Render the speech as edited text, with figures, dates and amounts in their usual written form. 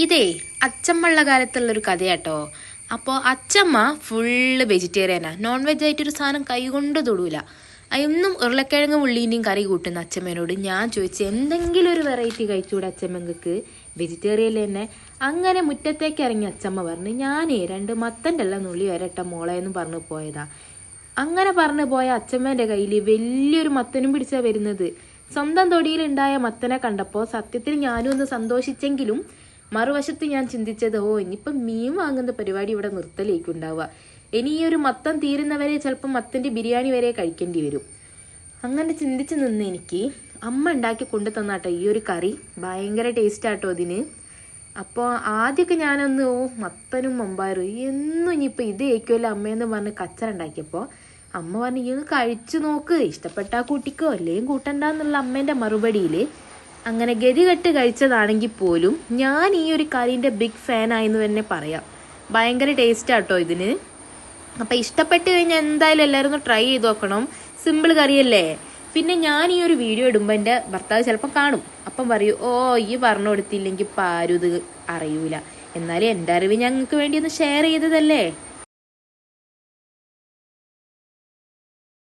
ഇതേ അച്ചമ്മയുള്ള കാലത്തുള്ളൊരു കഥയാട്ടോ. അപ്പോൾ അച്ചമ്മ ഫുള്ള് വെജിറ്റേറിയനാ. നോൺ വെജ് ആയിട്ടൊരു സാധനം കൈകൊണ്ട് തൊടൂല. എന്നും ഉരുളക്കിഴങ്ങ് ഉള്ളീൻ്റെയും കറി കൂട്ടുന്ന അച്ചമ്മേനോട് ഞാൻ ചോദിച്ചു, എന്തെങ്കിലും ഒരു വെറൈറ്റി കഴിച്ചുകൂടെ അച്ചമ്മക്ക്, വെജിറ്റേറിയനിൽ തന്നെ. അങ്ങനെ മുറ്റത്തേക്ക് ഇറങ്ങി അച്ചമ്മ പറഞ്ഞു, ഞാനേ 2 മത്തൻ്റെ എല്ലാം നുള്ളി വരട്ട മോളെ എന്ന് പറഞ്ഞു പോയതാ. അങ്ങനെ പറഞ്ഞു പോയ അച്ചമ്മേൻ്റെ കയ്യിൽ വലിയൊരു മത്തനും പിടിച്ചാ വരുന്നത്. സ്വന്തം തൊടിയിലുണ്ടായ മത്തനെ കണ്ടപ്പോൾ സത്യത്തിൽ ഞാനും ഒന്ന് സന്തോഷിച്ചെങ്കിലും മറുവശത്ത് ഞാൻ ചിന്തിച്ചത്, ഇനിയിപ്പം മീൻ വാങ്ങുന്ന പരിപാടി ഇവിടെ നിർത്തലേക്കുണ്ടാവുക. ഇനി ഈ ഒരു മത്തം തീരുന്നവരെ ചിലപ്പോൾ മത്തൻ്റെ ബിരിയാണി വരെ കഴിക്കേണ്ടി വരും. അങ്ങനെ ചിന്തിച്ച് നിന്ന് എനിക്ക് അമ്മ ഉണ്ടാക്കി കൊണ്ടു തന്നാട്ടോ ഈ ഒരു കറി. ഭയങ്കര ടേസ്റ്റാട്ടോ അതിന്. അപ്പോൾ ആദ്യമൊക്കെ ഞാനൊന്ന് മത്തനും മമ്പാറും എന്നും ഇനിയിപ്പോൾ ഇത് ഏക്കുമല്ലോ അമ്മയെന്ന് പറഞ്ഞ് കച്ചറ ഉണ്ടാക്കിയപ്പോൾ അമ്മ പറഞ്ഞു, ഈ കഴിച്ചു നോക്ക്, ഇഷ്ടപ്പെട്ടാൽ കൂട്ടിക്കോ അല്ലെങ്കിൽ കൂട്ടണ്ടെന്നുള്ള അമ്മേൻ്റെ മറുപടിയിൽ അങ്ങനെ ഗതികെട്ട് കഴിച്ചതാണെങ്കിൽ പോലും ഞാൻ ഈ ഒരു കറീൻ്റെ ബിഗ് ഫാനായെന്ന് തന്നെ പറയാം. ഭയങ്കര ടേസ്റ്റാട്ടോ ഇതിന്. അപ്പം ഇഷ്ടപ്പെട്ട് കഴിഞ്ഞാൽ എന്തായാലും എല്ലാവരും ഒന്ന് ട്രൈ ചെയ്ത് നോക്കണം. സിമ്പിൾ കറിയല്ലേ. പിന്നെ ഞാൻ ഈ ഒരു വീഡിയോ ഇടുമ്പോൾ എൻ്റെ ഭർത്താവ് ചിലപ്പോൾ കാണും. അപ്പം പറയൂ, ഈ പറഞ്ഞു കൊടുത്തില്ലെങ്കിൽ ഇപ്പം ആരും ഇത് അറിയൂല, എന്നാലും എൻ്റെ അറിവ് ഞങ്ങൾക്ക് വേണ്ടി ഒന്ന് ഷെയർ ചെയ്തതല്ലേ.